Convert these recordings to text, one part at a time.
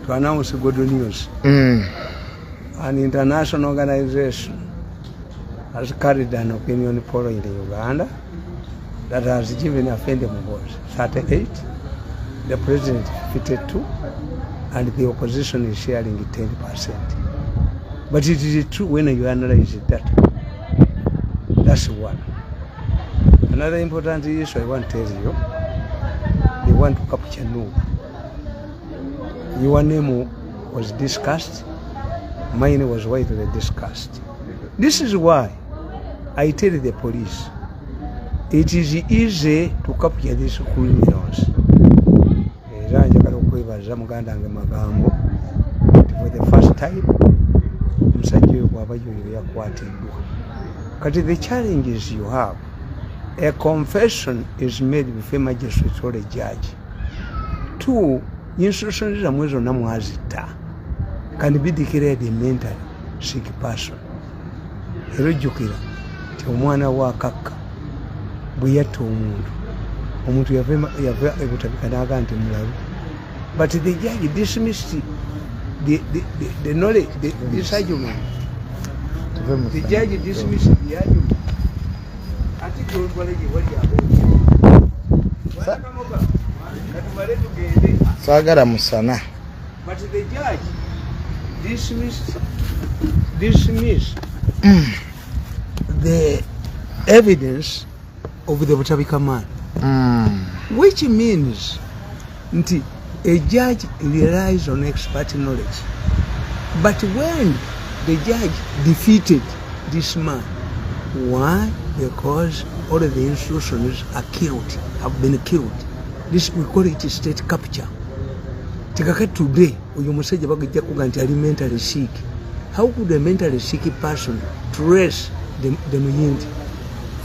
to announce good news. An international organization has carried an opinion poll in Uganda that has given Abatemu votes 38, the president 52, and the opposition is sharing 10%. But it is true when you analyze that. That's one. Another important issue I want to tell you, they want to capture you. Your name was discussed, mine was widely discussed. This is why I tell the police, it is easy to capture these criminals. For the first time, but the challenges you have, a confession is made with a magistrate or a judge. 2, instructions can be declared a mentally sick person. Erojukira ti omwana wa kakka bwe yatta omuntu yava ebutabika n'aga nti mulalu. But the judge dismissed the knowledge, this argument. The judge dismissed the argument. I think you will Sagara Musana. But the judge dismissed the evidence of the Butabika man. Which means a judge relies on expert knowledge. But when the judge defeated this man, why? Because all of the institutions are killed, have been killed. This we call it state capture. Today, you must say about the mentally sick. How could a mentally sick person trace the Muyindi?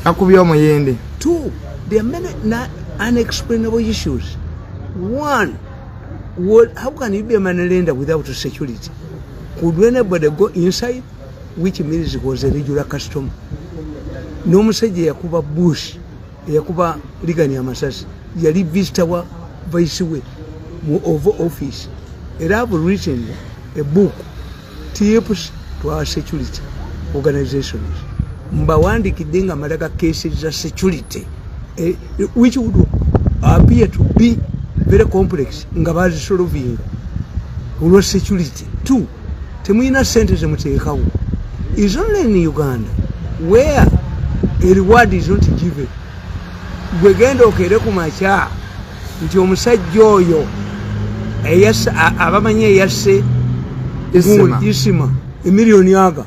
How could be on Muyindi? 2, there are many unexplainable issues. 1, how can you be a manalender without security? Could anybody go inside? Which means it was a regular custom. No message Yakuba Bush, Yakuba Ligani Amasas, Yali visitor vice way, over office. It have written a book, tips to our security organizations. Mbawandi Kidinga Madaka cases of security, which would appear to be very complex. Ngabazi solving ulo security. 2, Temuina sentence mutekawo is only in Uganda where a reward is not given. Gwegenda okere ku macha nti omusajja oyo abamanye yasse isima emiliyoni aga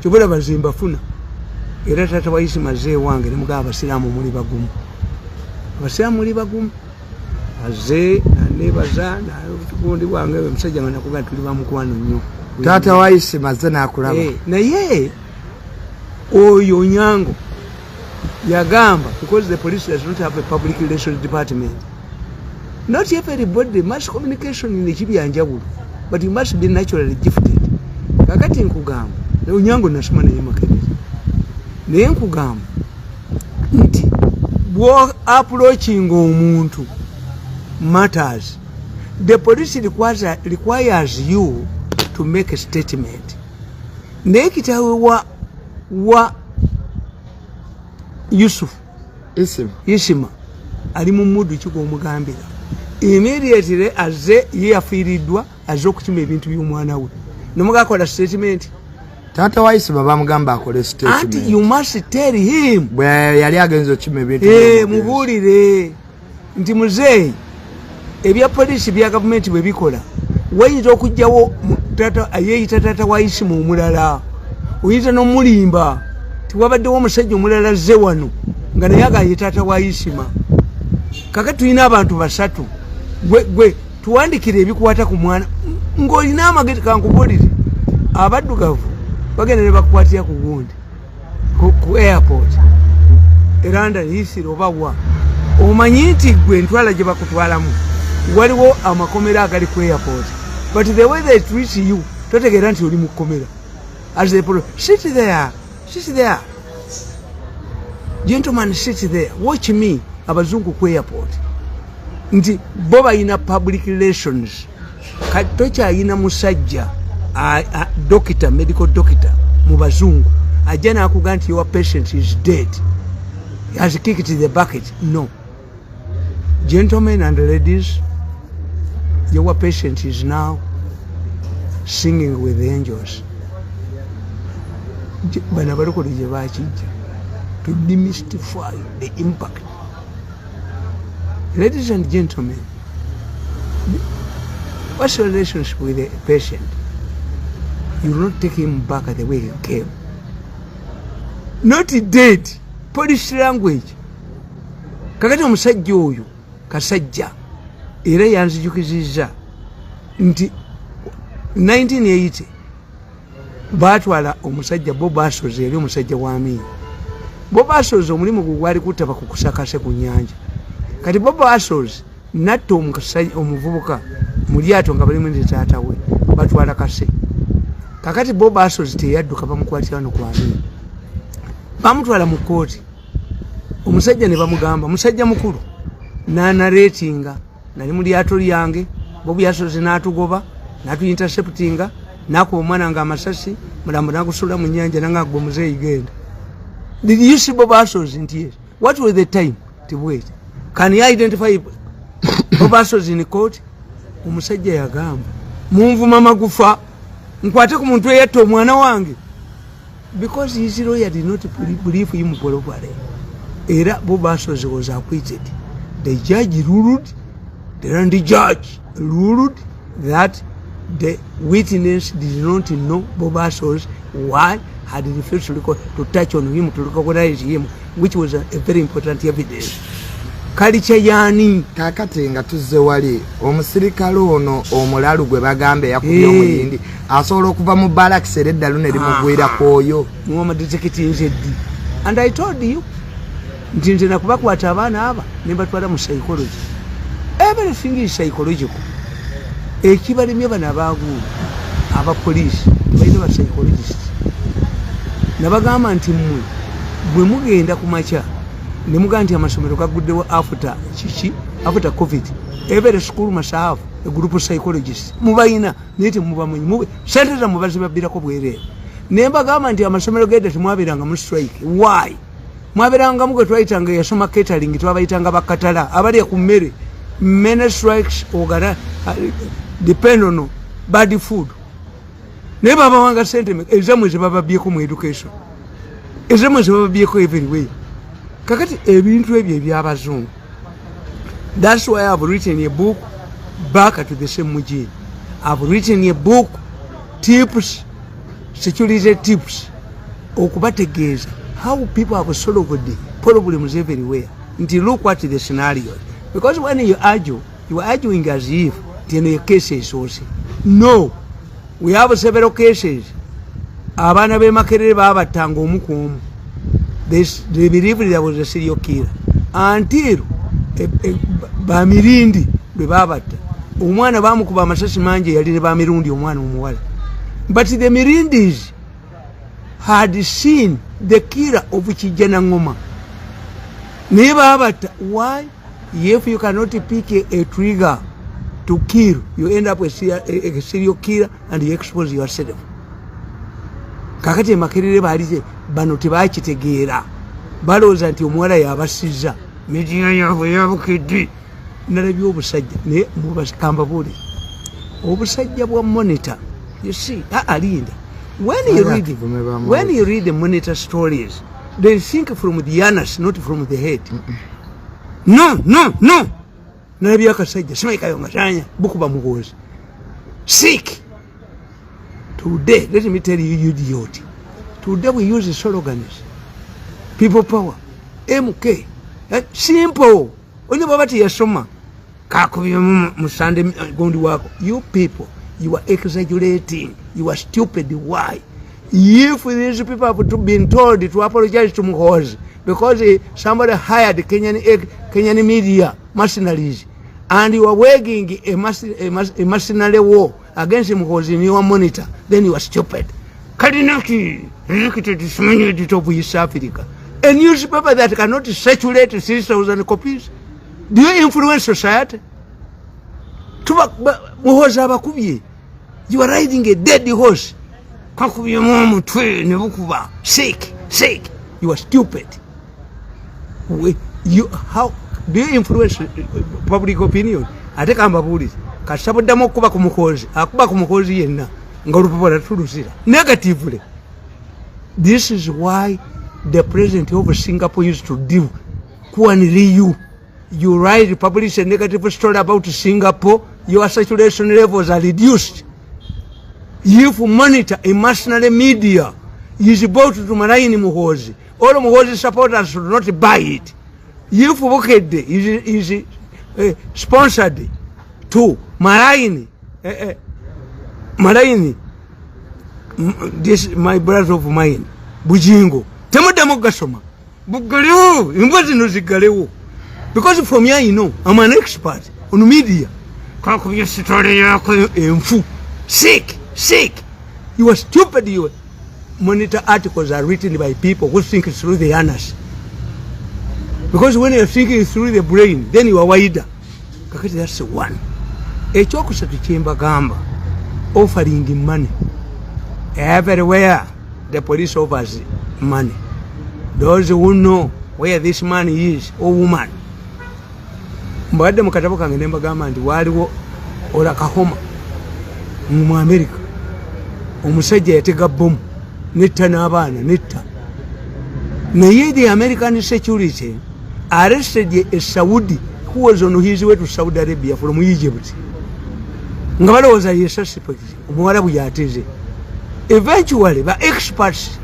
kibula bazimba funa era tata wa isima zee wange ne mugaba abasiraamu muli bagumu. Abasiraamu muli bagumu azee nebaza na tukundi wange omusajja ngana kuga tuli bamukwano nnyo. Tata wa isima ze nakulaba. Naye oyo Nyango yagamba, because the police does not have a public relations department. Not everybody, mass communication in the Chibianjawulu, but you must be naturally gifted. Kakati nkugamba, Nyango nasoma naye makereza. Naye nkugamba nti bwo approaching omuntu matters. The police requires you to make a statement. Naye kitawe wa Yusuf Isima ali mu mudu kiko omugambira immediately aze yafiridwa aze okukima ebintu by'omwana we nomugakola statement. Tata wa Isima bamugamba akole statement. And you must tell him bwe yali agenza okukima ebintu mubulire nti muzeeyi ebya police bya government bwe bikola wayinza okujjawo tata ayeyita tata wa Isima omulala oyinza n'omulimba tiwabaddewo omusajja omulala zze wano nga naye agaye tata wa Isima. Kakati tulina abantu basatu gwe tuwandikire ebikwata ku mwana ng'olina amagezi kankubulire abaddugavu bagenda ne bakukwatira ku gundi ku airport London Heathrow oba wa omanyi nti gwe ntwala gye bakutwalamu waliwo amakomera agali ku airport, but the way they treat you totegeera nti oli mu kkomera. As they put, sit there, gentlemen, sit there, watch me. Abazungu ku airport nti bo balina public relations tokyayina musajja doctor, medical doctor mu bazungu ajja nakuga nti your patient is dead, he has kicked the bucket. No, gentlemen and ladies, your patient is now singing with the angels. Bana balokole gye bakijja to demystify the impact. Ladies and gentlemen, what's your relationship with the patient? You will not take him back the way he came. Not dead. Polish language. Kakati omusajja oyo kasajja era yanzijukizizza nti 1980 batwala omusajja Bob Assos yali omusajja wa Amin. Bob Assos omulimu gwe gwali kutaba ku kusakase ku nnyanja. Kati Bob Assos natta omuvubuka mu lyato nga balimu ne taata we batwala kase. Kakati Bob Assos teyadduka bamukwatira no ku Amin. Bamutwala mu kooti. Omusajja ne bamugamba musajja mukulu n'anaratinga nali mu lyato lyange Bob Assos n'atugoba n'atu-interceptinga nakuba omwana nga amasasi mulambo n'agusula mu nnyanja nangagwa muzeeyi genda. Did you see Bob Assos? Yes. What was the time? Wait. Can you identify Bob Assos in court? Omusajja yagamba munvuma magufa nkwate ku muntu eyatta omwana wange, because his lawyer did not believe him properly. Era Bob Assos was acquitted. The judge ruled, the judge ruled that the witness did not know Bob Assos. Why? Had refused to touch on him, to recognize him, which was a very important evidence. Kalicha yani kakati nga tuzze wali omusirikale ono omulalu gwe bagambe yakubye omuyindi asobola okuva mu barracks eredda luno erimugwira kwoyo Muhammad Zekiti nzeddi. And I told you nti nze nakubakwata abaana aba ne batwala mu psychology. Everything is psychological. Ekibalimye bana baagulu aba police balina ba psychologist nabagamba nti mmwe bwe mugenda ku macha ne mugamba nti amasomero gaguddewo after COVID. Every school must have a group of psychologists. Mubayina niti mubamanyi mube sente za mubazi babirako bwerere. Ne mbagamba nti amasomero gede timwabiranga mu strike. Why? Mwabiranga mugwe twayitanga yasoma catering twabayitanga bakatala abali ku mmere. Many strikes ogara depend on bad food. Ne baba wanga sente exam zibaba bieko mu education. Exam zibaba bieko everywhere. Kakati ebintu ebyo ebyabazungu. That's why I've written a book back to the same mujini. I've written a book tips, security tips, okubategeeza how people have solved the problems everywhere. Until look what the scenario. Because when you argue, you are arguing as if the cases also. No, we have several cases. Abana be makerere babatanga omukumu. They believe there was a serial killer until Mirundi bwe babatta omwana bamukuba amasasi manje yali ne Mirundi omwana omuwala. But the Mirundis had seen the killer of Kijana Ngoma ne babatta. Why? If you cannot pick a trigger to kill, you end up with a serial killer and you expose yourself. Kakati makerere balize bano tebakitegeera balooza nti omuwala yabasiza mijinya yaabwe yabukidde nalabye obusajja ne mubakamba buli obusajja bwa monitor. You see, alinda when you read the monitor stories, they think from the anus, not from the head. No nalabye akasajja simaikayo ngatanya bukuba mugozi sick. Today, let me tell you, idiot. Today we use the slogans. People power. MK. Simple. Only babati yasoma. Kakubi musande gondi wako. You people, you are exaggerating. You are stupid. Why? If these people have been told to apologize to Muhozi because somebody hired Kenyan media mercenaries and you are waging a mercenary war against him because in your monitor, then you are stupid. Kadinaki, edited of East Africa. A newspaper that cannot circulate 6,000 copies. Do you influence society? muhoza abakubye. You are riding a dead horse. Kakubye mu mutwe ne bukuba. Sick. You are stupid. How do you influence public opinion? Ate kamba buli. Kasabuddamu okuba ku mukozi. Akuba ku mukozi yenna. Nga olupapula tulusira. Negatively. This is why the president of Singapore used to do. You write, publish a negative story about Singapore, your saturation levels are reduced. If monitor emotional media is about to Maraini Muhozi, all Muhozi supporters should not buy it. If Wokede is sponsored to Maraini, this my brother of mine, Bujingo, Temudamu Gasoma, Bugaliu, Imbazinuzigaleu. Because from here, you know, I'm an expert on media. Sick. You are stupid. You monitor articles are written by people who think through the anus. Because when you're thinking through the brain, then you are wider. That's the one. A chocolate to chamber gamba offering the money. Everywhere the police offers money. Those who know where this money is, or woman. Mbadde mukatabo kange nemba gamba nti waliwo olakahoma mu America omusajja yatega bomu netta n'abaana netta naye the American security arrested a Saudi who was on his way to Saudi Arabia from Egypt nga balowooza ye suspect omuwarabu yateze eventually ba experts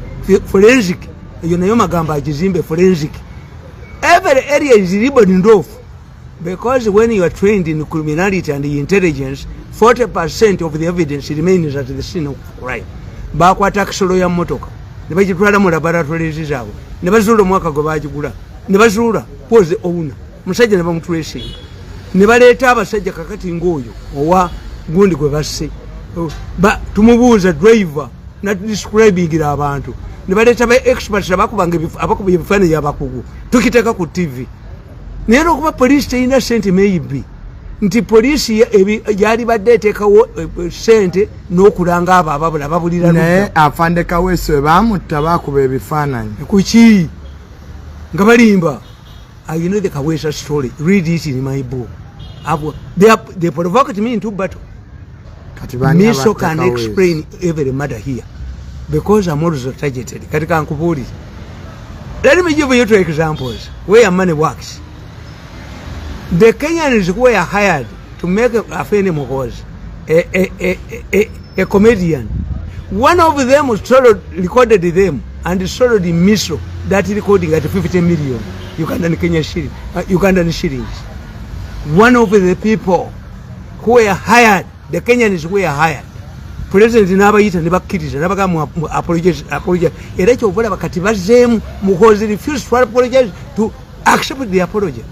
forensic eyo nayo magamba agizimbe forensic every area is ribboned off. Because when you are trained in criminality and intelligence, 40% of the evidence remains at the scene of crime. Bakwata kisolo ya motoka. Ne bagitwala mu laboratories zaabwe. Ne bazuula omwaka gwe baagigula. Ne bazuula pose owuna. Musajja ne bamutracing. Ne baleeta abasajja kakati ng'oyo owa gundi gwe basse. Tumubuuza driver na describing abantu. Ne baleeta ba experts abakubanga ebifaananyi abakugu. Tukiteeka ku TV. Nero kuba police teina sente maybe nti police yali badde tekawo sente n'okulanga abo ababula babulira naye afande Kaweso bamutta bakuba ebifaananyi kuki nga balimba. You know the Kaweso story, read it in my book. They provoked me into battle. Miso can explain every matter here because I'm also targeted. Katika nkubuli. Let me give you 2 examples where money works. The Kenyans were hired to make Afeni Muhozi a comedian. One of them recorded them and sold the miso, that recording at 50 million Ugandan shillings. One of the people who were hired, the Kenyans were hired. President Nabayita Nibakitisa, Nabagamu apologize. Erecho Vola Kativazem Muhozi refused to apologize to accept the apology.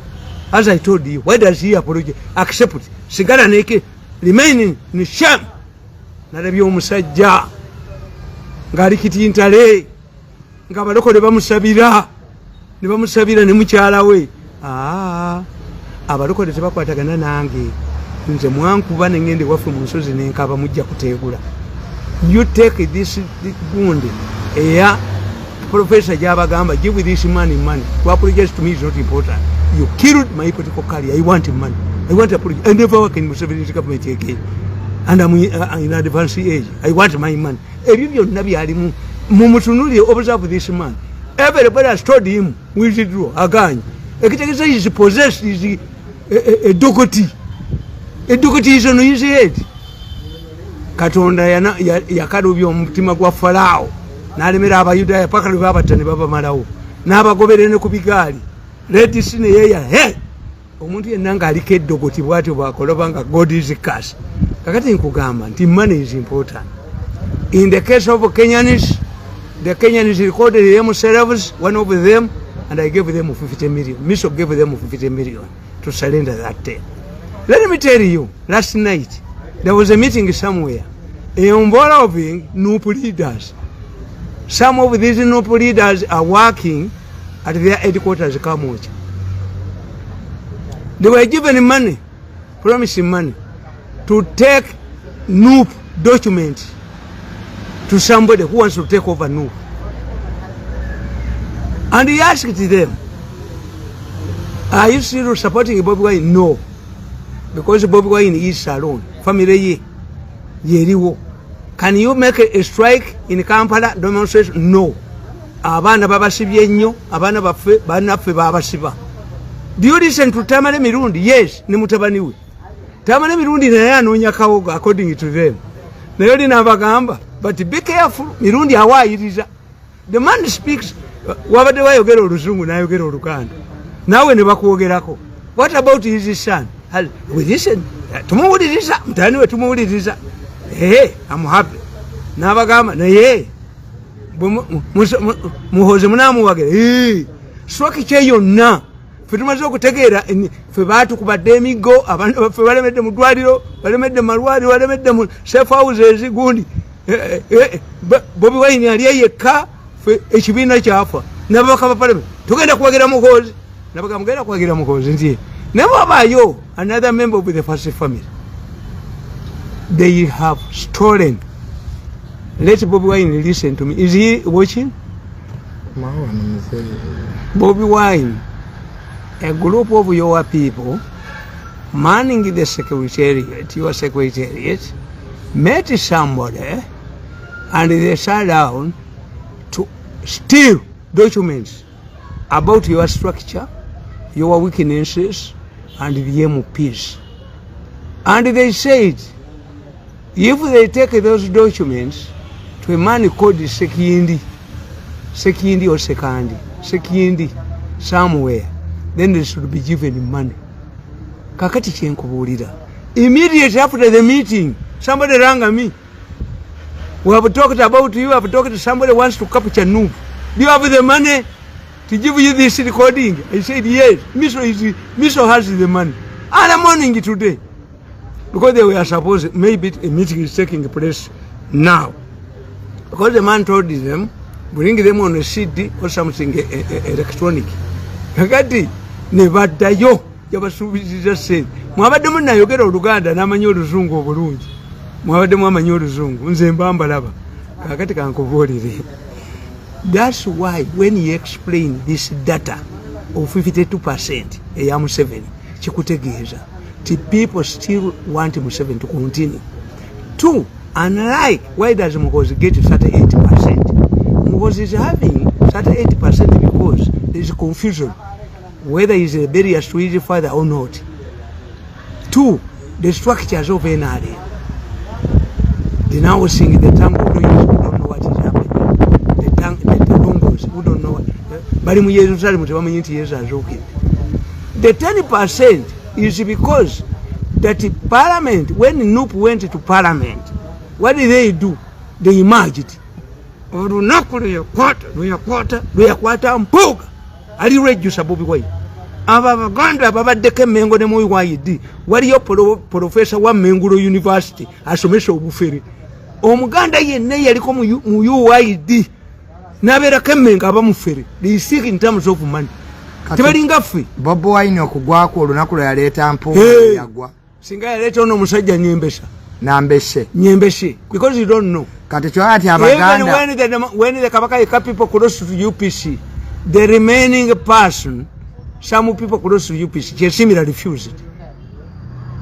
As I told you, why does he apologize? Accept it. Sigara neke remaining in sham. Narabi omusajja. Ngari kiti intale. Ngabaloko ne bamusabira. Ne bamusabira ne mukyala we. Abaloko ne tebakwatagana nange. Nze mwankuba ne ngende wafe mu nsozi nenkaba mujja kuteegula. You take this gundi. Professor Jabagamba, give this money. To apologize to me is not important. You killed my political career. I want money. I want apology. I never work in Museveni's government again. And I'm in advanced age. I want my money. Observe this man. Everybody has told him, withdraw, again. Ekitegeeza is possessed, is a dogoti. A dogoti is on his head. Katonda yakalubya omutima gwa Falaawo. N'alemera Abayudaaya paka lwe babattane babamalawo. N'abagoberera ne ku bigaali. Letisi ne yeeya omuntu yenna ng'aliko eddogoti bw'atyo bw'akoloba nga God is curse. Kakati nkugamba nti money is important. In the case of Kenyans, the Kenyans recorded themselves, one of them, and I gave them 50 million. Miso gave them 50 million to surrender that day. Let me tell you, last night, there was a meeting somewhere involving NUP leaders. Some of these NUP leaders are working at their headquarters, Kamoja. They were given money, promising money. to take NUP document to somebody who wants to take over NUP. And he asked them, are you still supporting Bobby Wine? No. Because Bobby Wine is Salon. Family Yeriwo. Can you make a strike in Kampala demonstration? No. Abana babasibye nnyo, abana baffe, banaffe babasiba. Do you listen to Tamale Mirundi? Yes, ni mutabani we. Tamale Mirundi naye anoonya kawoga according to them. Naye oli n'abagamba, but be careful, Mirundi awaayiriza. The man speaks, wabadde wayogera oluzungu n'ayogera olukanda. Nawe ne bakwogerako. What about his son? We listen. Tumuwuliriza, mutani we tumuwuliriza. Hey, I'm happy. N'abagamba, naye muhoze munamuwagera. Hey, swaki kye yonna. Ffe tumaze okutegeera ffe baatukubadde emigo, abantu baffe balemedde mu ddwaliro, balemedde malwaliro, balemedde mu safe houses gundi. Bobi Wine ali yekka, ffe ekibiina kyafa. N'ababaka ba parliament tugenda kuwagira muhoozi. N'abagamba mugenda kuwagira muhoozi nti ne bwabaayo another member of the first family. They have stolen. Let Bobi Wine listen to me. Is he watching? Bobi Wine, a group of your people manning the secretariat, your secretariat, met somebody and they sat down to steal documents about your structure, your weaknesses, and the MPs. And they said, if they take those documents to a man called Sekindi or Sekindi, somewhere, then they should be given money. Kakati kyenkubulira. Immediately after the meeting, somebody rang me. We have talked about you, have talked to somebody wants to capture NUP. Do you have the money to give you this recording? I said, yes. Miso has the money. And I'm morning today. Because they were supposed, maybe a meeting is taking place now. Because the man told them, bring them on a CD or something electronic. Kakati, nebaddayo, Amusubiza said, mwabadde munayogera Oluganda n'amanyi Oluzungu obulungi. Mwabadde mwamanyi Oluzungu, nze mbamba laba. Kakati kankubuulire. That's why when he explained this data of 52% eya Museveni, kikutegeeza. The people still want Museveni to continue. Two, unlike, why does Muhoozi get 38%? Muhoozi is having 38% because there is confusion whether he is rebellious to his father or not. Two, the structures of NRA. They now sing the tongue of lawyers who don't know what is happening. The Longos who don't know what. The 10% is because that parliament, when NUP went to parliament, what did they do? They emerged. Ali register Bobi Wine. Abaganda babaddeko Mengo ne mu UID. Waliyo professor wa Mengulo University asomesha obufere. Omuganda yenna yaliko mu UID. Naberako Mengo abamufere. They seek in terms of money. Tebalinga ffe. Bobi Wine okugwako olunaku lwe yaleeta mpunga yagwa. Singa yaleeta ono musajja Nyembesha. Nambeshe. Nyembeshe. Because you don't know. Kati kyati abaganda. Even when the Kabaka people cross to UPC, the remaining person, some people cross to UPC, Chesimira refused.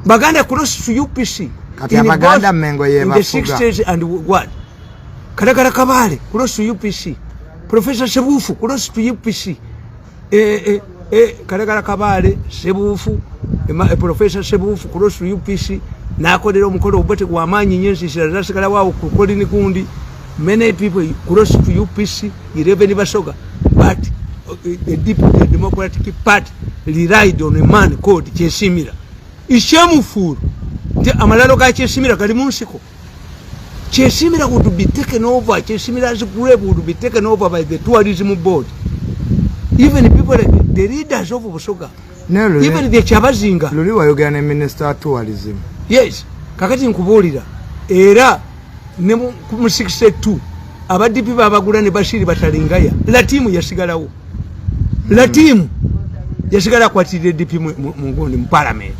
Baganda cross to UPC. Kati abaganda Mengo in the 60s and what? Karakara Kabale cross to UPC. Professor Sebufu cross to UPC. Karakara Kabale, Sebufu, Professor Sebufu cross to UPC. Nakolera omukolo obote gw'amaanyi nnyo nsisira zasigala waawo ku kolini gundi. Many people cross to UPC, 11 basoga, but the Democratic Party relied on a man called Chesimira. Ishemufuru. The amalalo ga Chesimira gali mu nsiko. Chesimira would be taken over. Chesimira's grave would be taken over by the tourism board. Even the people, the leaders of Busoga. No, even the Chabazinga. Luli wayogera ne Minister of Tourism. Yes. Kakati nkubuulira. Era ne mu 62 abadipi babagula ne Bashiri batalingaya. Latimu yasigalawo. Latimu yasigala kwatire DP mu parliament.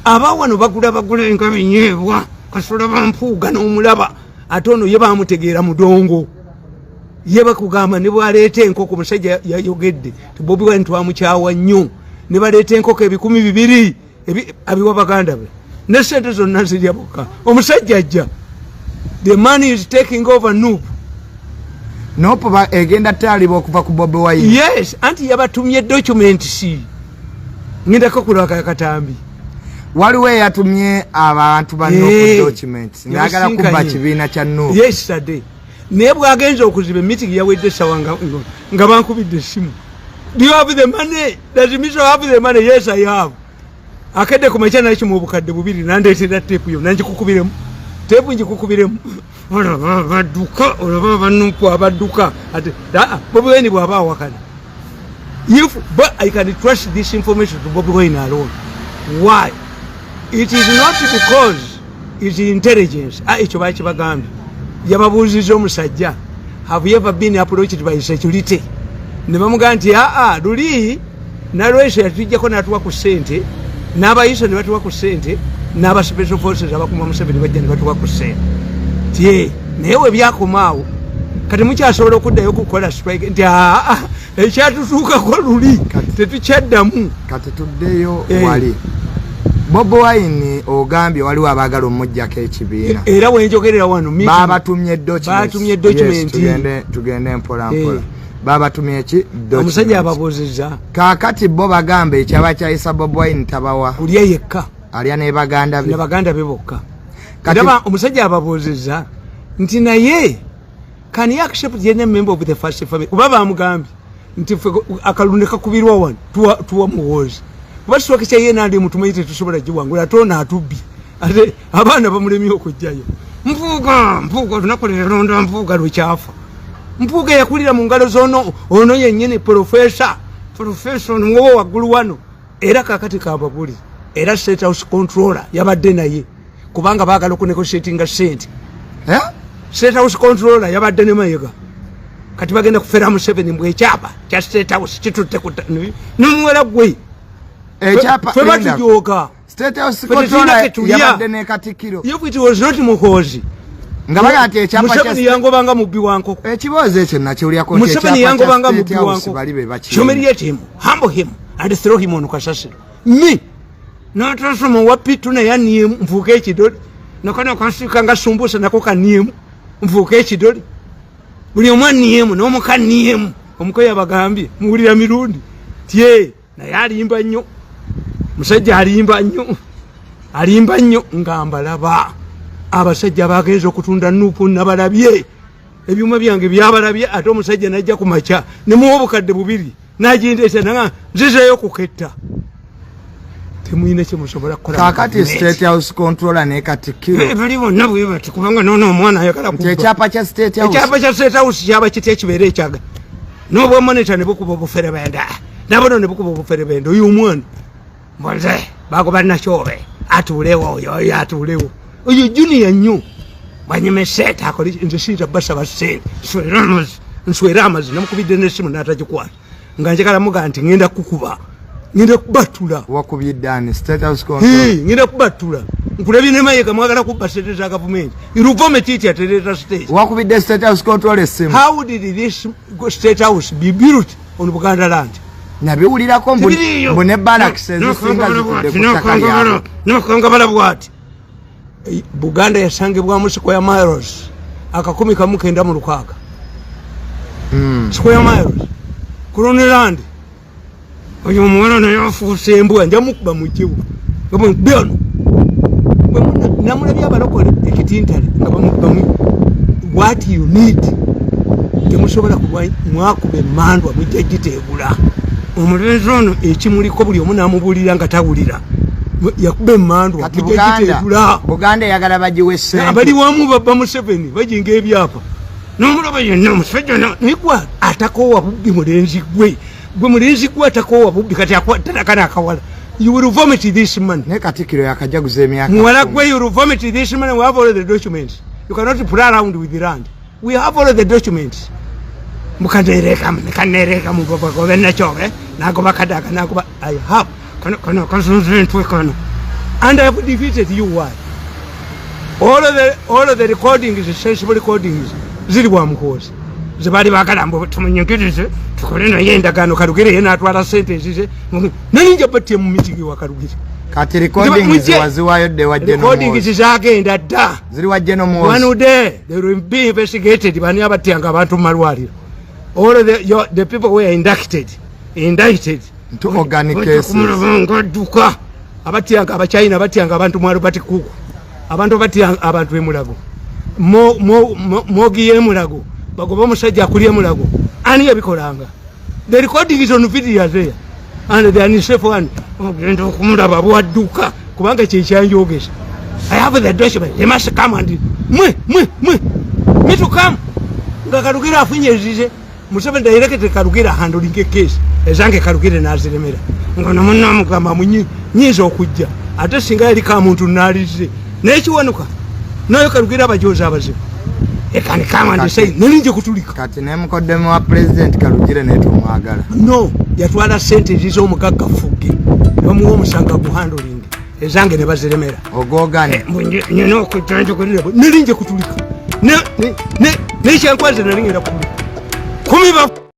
abawano bagula enka binyeebwa kasola bampuuga n'omulaba ate ono ye bamutegeera mudongo ye bakugamba ne bwaleeta enkoko omusajja yayogedde Bobi Wine twamukyawa nnyo ne baleeta enkoko 200 abiwa baganda be ne sente zonna zirya bokka omusajja ajja the money is taking over Nopo egenda taliba okuva ku Bobi Wine. Yes, anti yabatumye documents ngenda kokula katambi waliwo yatumye abantu bano ku documents ngagala kuba kibiina kya Nuupu. Yesterday nebwa agenza okuziba meeting yawedde sawanga nga bankubidde simu. Do you have the money? Does it mean you have the money? Yes, I have. Akede kumechana ichi mu bukadde bubiri nandeetera tape yo nanjikukubiremu tape njikukubiremu baduka olaba Nuupu abaduka ate Bobi Wine bwaba wakana. But I can trust this information to Bobi Wine alone. Why? It is not because it's intelligence. Ekyo bakibagambe yababuuziza omusajja, have you ever been approached by security? Ne bamuga nti luli nalwesha yatujjako natuwa ku ssente n'abayisa ne batuwa ku ssente n'aba special forces abakuma Museveni bajja ne batuwa ku ssente tie naye we byakomaawo kati mukyasobola okuddayo okukola strike nti ekyatutuukako luli tetukyaddamu kati tuddeyo wali Bobi Wine ogambye waliwo abaagala omujjako ekibiina era wenjogerera wano babatumye document tugende mpola babatumye eki omusajja ababuuzizza kaakati bo bagambe ekyaba kyayisa Bobi Wine tabawa kulya yekka alya ne baganda be bokka kadaba omusajja ababuuzizza nti naye can you accept the member of the first family kuba bamugambye nti akalunde kakubirwa wano tuwa muwozi basooka kya yena ndi mutumayite tusobola jiwangula tona atubbi ate abaana bamulemye okujjayo mpuuga tunakolera ronda mpuuga lukyafa mpuuga yakulira mu ngalo zono ono yennyini professor ngowo waggulu wano era kakati kababuli era state house controller yabadde naye kubanga baagala okunegotiatinga sente state house controller yabadde ne Mayiga kati bagenda kufera Museveni mbwe ekyapa kya state house kitutte n'omuwera gwe ekyapa febatujoka state house controller yabadde ne Katikkiro if it was not mukozi nga baga ati ekyapa kya Museveni yangobanga mubbi wankoko ekibozo ekyo nakyo lyako Museveni yangobanga mubbi wankoko humiliate him, humble him and throw him on kasasiro me natasoma wapitu na yani mvuke ekidoli nakana kasika nga sumbusa nako kaniemu mvuke ekidoli buli omwaniemu n'omukaniemu omukoya bagambye muwulira mirundi tie naye alimba nnyo musajja alimba nnyo ngamba laba abasajja bagenza okutunda Nuupu nabalabye ebyuma byange byabalabye ate omusajja najja ku makya ne muwa obukadde bubiri najindeesa nanga nzizeeyo kuketta temuyina kyemusobola kukola kakati state house controller ne Katikkiro bali bonna bwe bati kubanga nono omwana ayagala kubba ekyapa kya state house kyaba kiti ekibeera ekyaga n'obwamonita ne bukuba obufere benda nabono ne bukuba obufere benda oyo omwana mbaze bagoba nakyobe atuulewo oyo atuulewo oyo junior nnyo banyemeseta akoli nze sinza basaba ssente nswera amazi namukubidde n'essimu n'atagikwata nga njagala muga nti ngenda kubatula wakubiddani state house control ngenda kubatula nkulabye ne Mayiga mwagala kubba state za government iruvometi iti atereta state wakubidde state house control essimu how did this state house be built on Buganda land nabiwulirako mbune barracks ezisinga zitudde ku ttaka lyabwe nokangabala bwati Buganda yasangibwamu square miles akakumi kamu kenda mu lukaaga square miles Coloniland oyo omwana naye afuuse embwa njamukuba mu kibu byono namulabye abalokole ekitintale nga bamukubamu what you need temusobola mwakuba emmandwa mujja giteegula omulenzi ono ekimuliko buli omu namubuulira nga tawulira yakuba emmandwa mujja giteegula Buganda eyagala bagiwe ssente abali wamu babba Museveni bajinga ebyapa n'omulaba yenna omusajja naigwa atakoowa bubbi mulenzi gwe mulenzi gwe atakoowa bubbi kati akwatana akawala you will vomit this man ne Katikkiro yakajaguza emyaka muwala gwe you will vomit this man. We have all the documents. You cannot play around with the land. We have all the documents. Mukandereka mugoba nachobe nagoba kadaka nagoba I have kana kanzunzwe ntwe kana And I have defeated you. Why? All of the recordings, sensible recordings, ziri wa mkozi. Zibali bakalambo tumunyekeze tukoleno yenda gano Karugire yena atwala sente zize. Naninja patie mu meeting wa Karugire. Kati recordings waziwayo de wa General. Recordings zagenda da. Ziri wa General. One day they will be investigated bani abatyanga abantu malwaliro. All of the people were indicted to organic cases. Duka abatyanga abachina batyanga abantu mwalo bati kuku. Abantu batyanga abantu emulago. Mogi emulago. Bagoba musajja akuliye mulago. Ani yabikolanga. The recording is on video there. And the unsafe one. Ogenda okumulaba bwadduka kubanga kye kyanjogesa. I have the document. They must come and me to come. Nga Karugire afunye zize. Musebe directed Karugire handling case. Ezange Karugire nazilemera. Ngono munna mugamba munyi nyizo okujja. Ate singa yali ka muntu nalize. Nekiwanuka. Nayo Karugire abajoza abazibu. Ekani come and say nalinje kutulika. Kati nemukoddemu wa president Karugire netu mwagala. No, yatwala sente zizo omugagga fuge. Bamuwa omusanga ku handling. Ezange ne bazilemera. Ogogane. Nyino okujja kulira. Nalinje kutulika. Ne kyankwaze nalingera kutulika. Kumiba